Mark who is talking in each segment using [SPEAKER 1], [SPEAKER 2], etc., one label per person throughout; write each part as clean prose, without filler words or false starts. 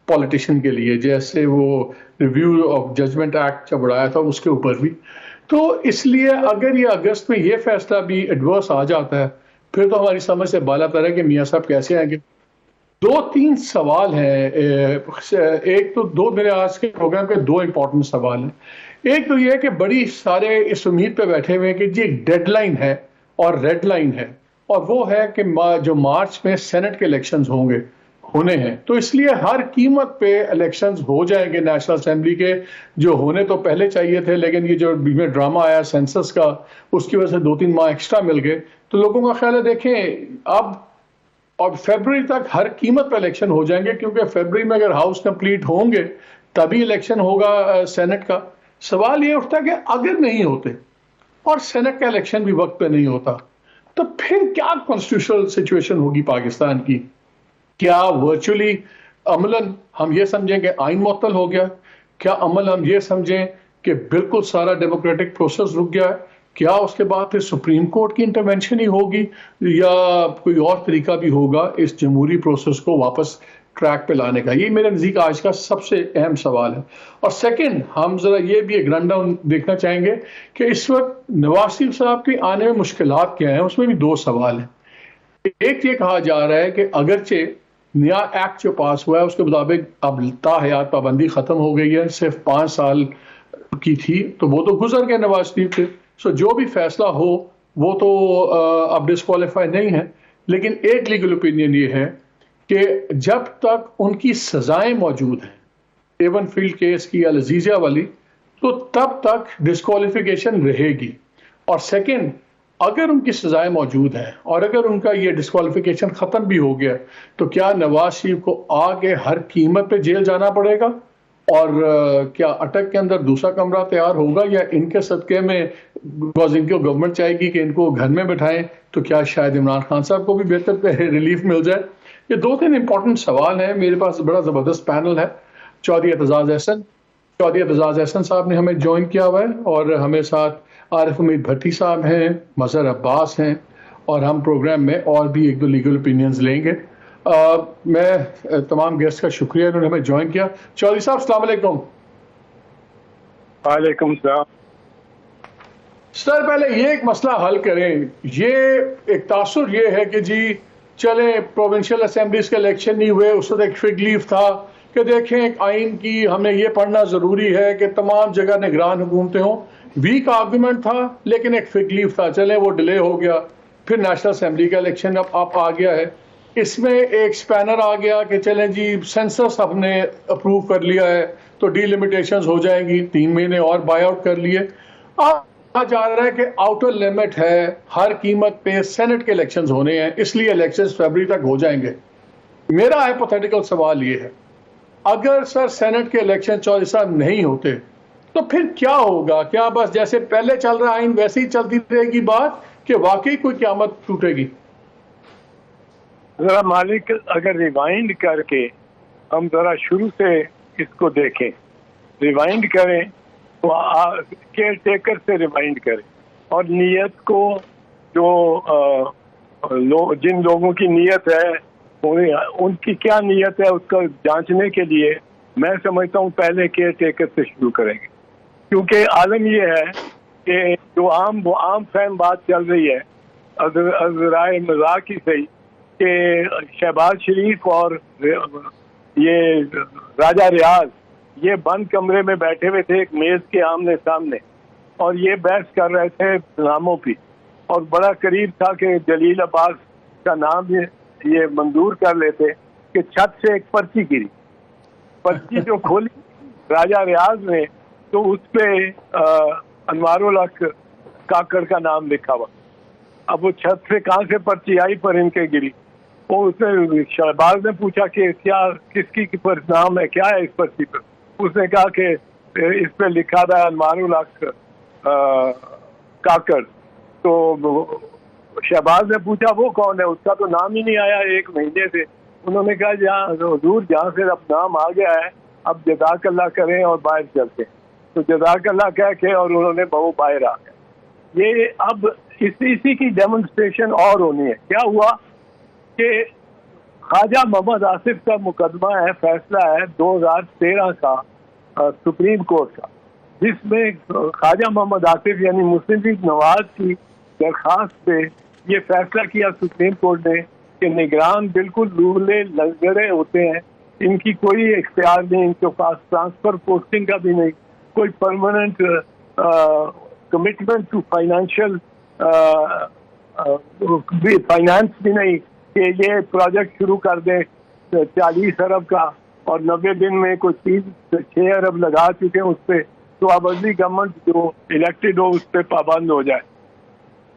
[SPEAKER 1] Politician کے لیے، جیسے وہ ریویو آف ججمنٹ ایکٹ جب اڑایا تھا اس کے اوپر بھی. تو اس لیے اگر یہ اگست میں یہ فیصلہ بھی ایڈورس آ جاتا ہے پھر تو ہماری سمجھ سے بالا تر ہے کہ میاں صاحب کیسے آئیں گے. 2-3 سوال ہیں. ایک تو میرے آج کے پروگرام کے 2 امپورٹنٹ سوال ہیں. ایک تو یہ ہے کہ بڑی سارے اس امید پہ بیٹھے ہوئے ہیں کہ جی ایک ڈیڈ لائن ہے اور ریڈ لائن ہے، اور وہ ہے کہ جو مارچ میں سینٹ کے الیکشنز ہونے ہیں. تو اس لیے ہر قیمت پہ الیکشنز ہو جائیں گے نیشنل اسمبلی کے، جو ہونے تو پہلے چاہیے تھے، لیکن یہ جو بیچ میں ڈرامہ آیا سینسس کا، اس کی وجہ سے 2-3 ماہ ایکسٹرا مل گئے. تو لوگوں کا خیال ہے دیکھیں اب فیبرری تک ہر قیمت پہ الیکشن ہو جائیں گے، کیونکہ فیبرری میں اگر ہاؤس کمپلیٹ ہوں گے تبھی الیکشن ہوگا سینٹ کا. سوال یہ اٹھتا ہے کہ اگر نہیں ہوتے اور سینٹ کا الیکشن بھی وقت پہ نہیں ہوتا تو پھر کیا کانسٹیٹیوشنل سچویشن ہوگی پاکستان کی؟ کیا ورچولی عملاً ہم یہ سمجھیں کہ آئین معطل ہو گیا؟ کیا عمل ہم یہ سمجھیں کہ بالکل سارا ڈیموکریٹک پروسیس رک گیا ہے؟ کیا اس کے بعد پھر سپریم کورٹ کی انٹرونشن ہی ہوگی یا کوئی اور طریقہ بھی ہوگا اس جمہوری پروسیس کو واپس ٹریک پہ لانے کا؟ یہ میرے نزدیک آج کا سب سے اہم سوال ہے. اور سیکنڈ، ہم ذرا یہ بھی ایک رن ڈاؤن دیکھنا چاہیں گے کہ اس وقت نواز شریف صاحب کے آنے میں مشکلات کیا ہیں. اس میں بھی 2 سوال ہیں. ایک یہ کہا جا رہا ہے کہ اگرچہ نیا ایکٹ جو پاس ہوا ہے اس کے مطابق اب تا حیات پابندی ختم ہو گئی ہے، صرف 5 سال کی تھی، تو وہ تو گزر گئے نواز شریف سے. جو بھی فیصلہ ہو وہ تو اب ڈسکوالیفائی نہیں ہے. لیکن ایک لیگل اوپینین یہ ہے کہ جب تک ان کی سزائیں موجود ہیں، ایون فیلڈ کیس کی یا لذیذیہ والی، تو تب تک ڈسکوالیفیکیشن رہے گی. اور سیکنڈ، اگر ان کی سزائیں موجود ہیں اور اگر ان کا یہ ڈسکوالیفیکیشن ختم بھی ہو گیا تو کیا نواز شریف کو آگے ہر قیمت پہ جیل جانا پڑے گا؟ اور کیا اٹک کے اندر دوسرا کمرہ تیار ہوگا یا ان کے صدقے میں، بیکاز ان کو گورنمنٹ چاہے گی کہ ان کو گھر میں بٹھائیں، تو کیا شاید عمران خان صاحب کو بھی بہتر ریلیف مل جائے؟ یہ 2-3 امپورٹنٹ سوال ہیں. میرے پاس بڑا زبردست پینل ہے. چودھری اعتزاز احسن صاحب نے ہمیں جوائن کیا ہوا ہے، اور ہمیں ساتھ عارف امید بھٹی صاحب ہیں، مظہر عباس ہیں، اور ہم پروگرام میں اور بھی 1-2 لیگل اوپینینز لیں گے. میں تمام گیسٹ کا شکریہ انہوں نے ہمیں جوائن کیا. چودھری صاحب السلام علیکم.
[SPEAKER 2] وعلیکم السلام.
[SPEAKER 1] سر پہلے یہ ایک مسئلہ حل کریں. یہ ایک تاثر یہ ہے کہ جی چلیں پروونشل اسمبلیز کے الیکشن نہیں ہوئے، اس وقت ایک فگ لیف تھا کہ دیکھیں ایک آئین کی ہمیں یہ پڑھنا ضروری ہے کہ تمام جگہ نگران حکومتیں ہوں. ویک آرگومنٹ تھا لیکن ایک فگ لیف تھا. چلیں وہ ڈیلے ہو گیا، پھر نیشنل اسمبلی کا الیکشن اب آ گیا ہے. اس میں ایک سپینر آ گیا کہ چلیں جی سینسس ہم نے اپروو کر لیا ہے تو ڈی لمیٹیشنز ہو جائیں گی، 3 مہینے اور بائی آؤٹ کر لیے. اب کہا جا رہا ہے کہ آؤٹر لمٹ ہے، ہر قیمت پہ سینٹ کے الیکشنز ہونے ہیں، اس لیے الیکشنز فیبرری تک ہو جائیں گے. میرا ہائپوتھیٹیکل سوال یہ ہے، اگر سر سینٹ کے الیکشن چودھری صاحب نہیں ہوتے تو پھر کیا ہوگا؟ کیا بس جیسے پہلے چل رہا آئین ویسے ہی چلتی رہے گی بات، کہ واقعی کوئی قیامت ٹوٹے گی؟
[SPEAKER 2] ذرا مالک اگر ریوائنڈ کر کے ہم ذرا شروع سے اس کو دیکھیں، ریوائنڈ کریں تو کیئر ٹیکر سے ریوائنڈ کریں، اور نیت کو جو جن لوگوں کی نیت ہے ان کی کیا نیت ہے اس کا جانچنے کے لیے میں سمجھتا ہوں پہلے کیئر ٹیکر سے شروع کریں گے. کیونکہ عالم یہ ہے کہ جو عام فہم بات چل رہی ہے رائے مذاق کی صحیح کہ شہباز شریف اور یہ راجہ ریاض یہ بند کمرے میں بیٹھے ہوئے تھے ایک میز کے آمنے سامنے، اور یہ بحث کر رہے تھے ناموں پہ، اور بڑا قریب تھا کہ جلیل عباس کا نام یہ منظور کر لیتے کہ چھت سے ایک پرچی گری. پرچی جو کھولی راجہ ریاض نے تو اس پہ انوار الحق کاکڑ کا نام لکھا ہوا. اب وہ چھت سے کہاں سے پرچی آئی پر ان کے گری. اور اس نے شہباز نے پوچھا کہ کیا کس کی نام ہے، کیا ہے اس پرچی پر؟ اس نے کہا کہ اس پہ لکھا تھا انوار الحق کاکڑ. تو شہباز نے پوچھا وہ کون ہے، اس کا تو نام ہی نہیں آیا 1 مہینے سے. انہوں نے کہا حضور جہاں سے اب نام آ گیا ہے اب جزاک اللہ کریں اور باہر چلتے. تو جزاک اللہ کہہ کے اور انہوں نے بہو باہر آ گئے. یہ اب اسی کی ڈیمونسٹریشن اور ہونی ہے. کیا ہوا کہ خواجہ محمد آصف کا مقدمہ ہے، فیصلہ ہے 2013 کا سپریم کورٹ کا، جس میں خواجہ محمد آصف یعنی مسلم لیگ نواز کی درخواست پہ یہ فیصلہ کیا سپریم کورٹ نے کہ نگران بالکل لولے لنگڑے ہوتے ہیں، ان کی کوئی اختیار نہیں، ان کے پاس ٹرانسفر پوسٹنگ کا بھی نہیں، کوئی permanent commitment to financial finance بھی نہیں کہ یہ پروجیکٹ شروع کر دیں 40 ارب کا اور 90 دن میں کوئی 6 ارب لگا چکے ہیں اس پہ، تو اب اگلی گورنمنٹ جو الیکٹڈ ہو اس پہ پابند ہو جائے۔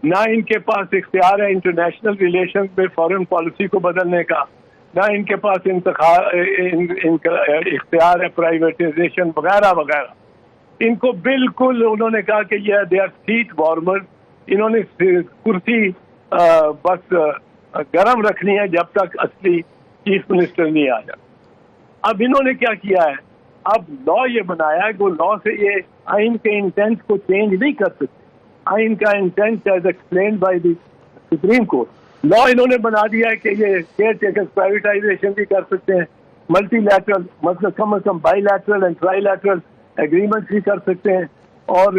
[SPEAKER 2] نہ ان کے پاس اختیار ہے انٹرنیشنل ریلیشن میں فارن پالیسی کو بدلنے کا، نہ ان کے پاس اختیار ہے پرائیویٹائزیشن وغیرہ وغیرہ۔ ان کو بالکل انہوں نے کہا کہ یہ دے آر سیٹ وارمر، انہوں نے کرسی بس گرم رکھنی ہے جب تک اصلی چیف منسٹر نہیں آ جائے۔ اب انہوں نے کیا کیا ہے، اب لا یہ بنایا ہے کہ لا سے یہ آئین کے انٹینٹ کو چینج نہیں کر سکتے۔ آئین کا intent as explained by the supreme court, law انہوں نے بنا دیا ہے کہ یہ کیئر ٹیکر پرائیویٹائزیشن بھی کر سکتے ہیں، ملٹی لیٹرل مطلب کم از کم bilateral and trilateral agreement بھی کر سکتے ہیں، اور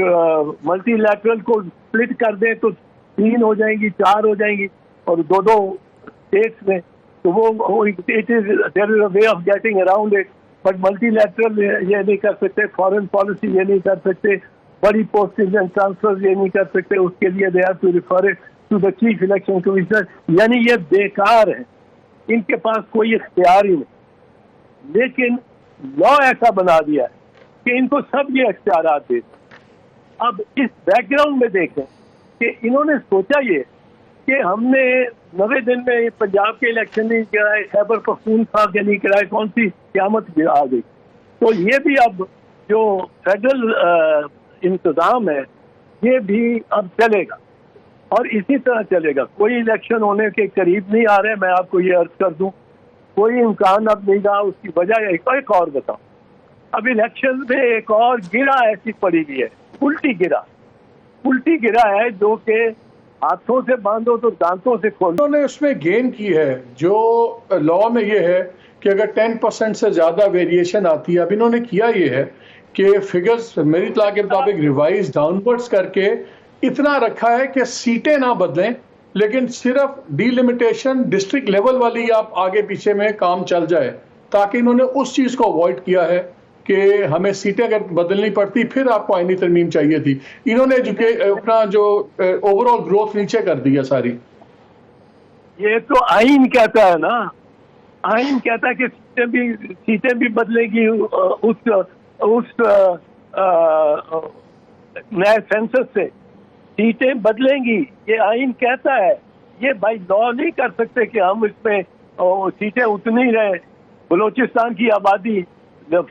[SPEAKER 2] ملٹی لیٹرل کو سپلٹ کر دیں تو 3 ہو جائیں گی، 4 ہو جائیں گی، اور 2 اسٹیٹس میں، تو وہ there is a way of getting around it. But multilateral یہ نہیں کر سکتے، فارن پالیسی یہ نہیں کر سکتے، بڑی پوسٹنگ اینڈ ٹرانسفر یہ نہیں کر سکتے، اس کے لیے they have to refer it to the chief election commissioner, یعنی یہ بیکار ہے، ان کے پاس کوئی اختیار ہی نہیں۔ لیکن لا ایسا بنا دیا ہے کہ ان کو سب یہ اختیارات دے۔ اب اس بیک گراؤنڈ میں دیکھیں کہ انہوں نے سوچا یہ کہ ہم نے 90 دن میں پنجاب کے الیکشن نہیں کرائے، خیبر پختونخوا کے نہیں کرائے، کون سی قیامت آ گئی۔ تو یہ بھی اب جو فیڈرل انتظام ہے یہ بھی اب چلے گا، اور اسی طرح چلے گا۔ کوئی الیکشن ہونے کے قریب نہیں آ رہے، میں آپ کو یہ عرض کر دوں، کوئی امکان اب نہیں رہا۔ اس کی وجہ ایک اور بتاؤں، اب الیکشن میں ایک اور گرہ ایسی پڑی ہوئی ہے، الٹی گرہ ہے جو کہ ہاتھوں سے باندھو تو دانتوں سے کھولو۔
[SPEAKER 1] انہوں نے اس میں گین کی ہے، جو لا میں یہ ہے کہ اگر 10% سے زیادہ ویریشن آتی ہے، اب انہوں نے کیا یہ ہے کہ فگرز میری اطلاع کے مطابق ریوائز ڈاؤن ورڈز کر کے اتنا رکھا ہے کہ سیٹیں نہ بدلیں، لیکن صرف ڈی لمیٹیشن ڈسٹرکٹ لیول والی آپ آگے پیچھے میں کام چل جائے، تاکہ انہوں نے اس چیز کو اوائڈ کیا ہے کہ ہمیں سیٹیں اگر بدلنی پڑتی پھر آپ کو آئینی ترمیم چاہیے تھی۔ انہوں نے اپنا جو اوور آل گروتھ نیچے کر دیا ساری۔
[SPEAKER 2] یہ تو آئین کہتا ہے نا، آئین کہتا ہے کہ سیٹیں بھی بدلے گی اس نئے سینسس سے، سیٹیں بدلیں گی، یہ آئین کہتا ہے۔ یہ بائی لا نہیں کر سکتے کہ ہم اس میں سیٹیں اتنی رہیں۔ بلوچستان کی آبادی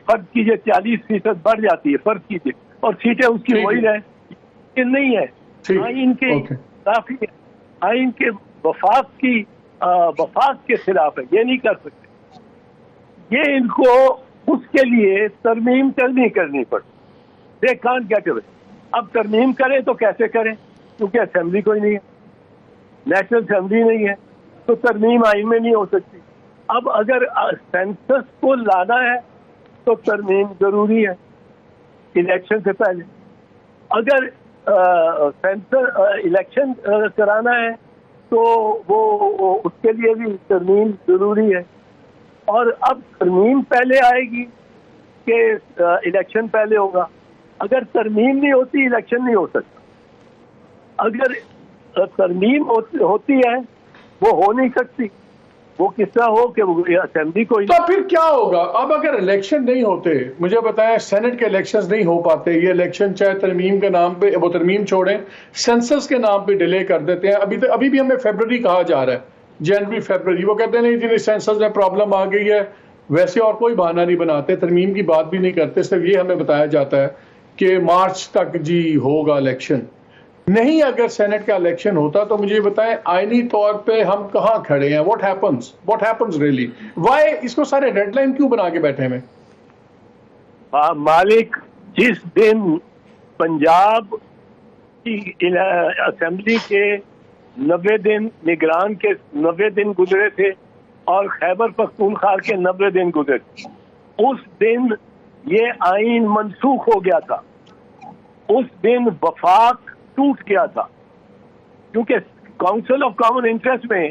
[SPEAKER 2] فرض کیجیے 40% بڑھ جاتی ہے، فرض کیجیے، اور سیٹیں اس کی وہی رہیں، یہ نہیں ہے۔ آئین کے کافی آئین کے وفاق کے خلاف ہے، یہ نہیں کر سکتے۔ یہ ان کو اس کے لیے ترمیم کرنی پڑتی، دے کانٹ گیٹ اوے۔ اب ترمیم کریں تو کیسے کریں، کیونکہ اسمبلی کوئی نہیں ہے، نیشنل اسمبلی نہیں ہے، تو ترمیم آئین میں نہیں ہو سکتی۔ اب اگر سینسس کو لانا ہے تو ترمیم ضروری ہے الیکشن سے پہلے، اگر الیکشن کرانا ہے تو وہ اس کے لیے بھی ترمیم ضروری ہے۔ اور اب ترمیم پہلے آئے گی کہ الیکشن پہلے ہوگا؟ اگر ترمیم نہیں ہوتی الیکشن نہیں ہو سکتا، اگر ترمیم ہوتی ہے وہ ہو نہیں سکتی، وہ کس طرح ہو کہ وہ اسمبلی کو۔
[SPEAKER 1] تو پھر کیا ہوگا اب اگر الیکشن نہیں ہوتے؟ مجھے بتائیں، سینٹ کے الیکشنز نہیں ہو پاتے، یہ الیکشن چاہے ترمیم کے نام پہ، وہ ترمیم چھوڑیں، سینسس کے نام پہ ڈیلے کر دیتے ہیں۔ ابھی بھی ہمیں فیبرری کہا جا رہا ہے، جنوری فیبرری، وہ کہتے ہیں نہیں جی سینسس میں پرابلم آ گئی ہے، ویسے اور کوئی بہانہ نہیں بناتے، ترمیم کی بات بھی نہیں کرتے، صرف یہ ہمیں بتایا جاتا ہے کہ مارچ تک جی ہوگا الیکشن۔ نہیں، اگر سینٹ کا الیکشن ہوتا تو مجھے بتائیں آئینی طور پہ ہم کہاں کھڑے ہیں؟ What happens really? وائی اس کو سارے ڈیڈ لائن کیوں بنا کے بیٹھے ہیں؟
[SPEAKER 2] مالک، جس دن پنجاب کی اسمبلی کے 90 دن نگران کے 90 دن گزرے تھے، اور خیبر پختونخوا کے 90 دن گزر. اس دن یہ آئین منسوخ ہو گیا تھا. اس دن وفاق ٹوٹ گیا تھا, کیونکہ کاؤنسل آف کامن انٹرسٹ میں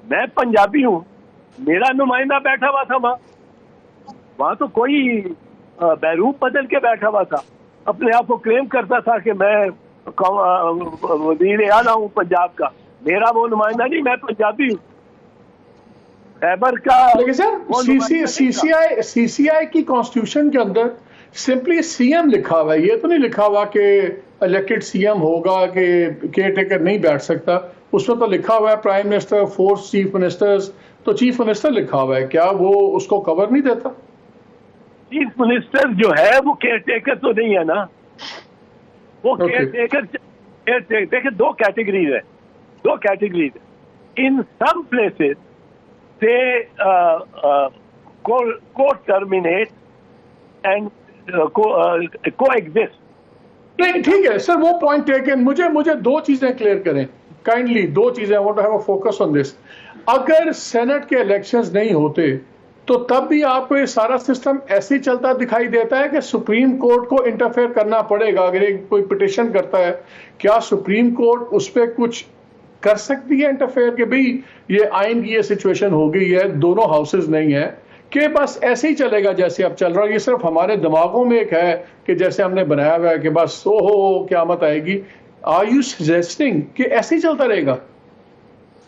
[SPEAKER 2] میں پنجابی ہوں, میرا نمائندہ بیٹھا ہوا تھا وہاں تو کوئی بیروپ بدل کے بیٹھا ہوا تھا, اپنے آپ کو کلیم کرتا تھا کہ میں وزیر اعلیٰ ہوں پنجاب کا. میرا وہ نمائندہ نہیں, میں پنجابی ہوں. خیبر کا
[SPEAKER 1] لیکن سر سی سی آئی کی کانسٹیٹیوشن کے اندر سمپلی سی ایم لکھا ہوا ہے, یہ تو نہیں لکھا ہوا کہ الیکٹڈ سی ایم ہوگا, کہ کیئر ٹیکر نہیں بیٹھ سکتا. اس میں تو لکھا ہوا ہے پرائم منسٹر, 4 چیف منسٹرز, تو چیف منسٹر لکھا ہوا ہے. کیا وہ اس کو کور نہیں دیتا؟
[SPEAKER 2] چیف منسٹر جو ہے وہ کیئر ٹیکر تو نہیں ہے نا. وہ کیئر ٹیکر دیکھیں دو کیٹیگریز ہیں. ان سم پلیسز سے کو ٹرمینیٹ اینڈ کو ایگزسٹ.
[SPEAKER 1] نہیں ٹھیک ہے سر, وہ پوائنٹ ٹیکن. مجھے 2 چیزیں کلیئر کریں کائنڈلی, 2 چیزیں. I want to have a focus on this. اگر سینٹ کے الیکشنز نہیں ہوتے تو تب بھی آپ کو یہ سارا سسٹم ایسے ہی چلتا دکھائی دیتا ہے کہ سپریم کورٹ کو انٹرفیئر کرنا پڑے گا اگر ایک کوئی پٹیشن کرتا ہے؟ کیا سپریم کورٹ اس پہ کچھ کر سکتی ہے انٹرفیئر کہ بھئی یہ آئین کی یہ سچویشن ہو گئی ہے, دونوں ہاؤسز نہیں ہیں, کہ بس ایسے ہی چلے گا جیسے اب چل رہا ہے؟ یہ صرف ہمارے دماغوں میں ایک ہے کہ جیسے ہم نے بنایا ہوا ہے کہ بس قیامت آئے گی. آر یو سجیسٹنگ کہ ایسے ہی چلتا رہے گا؟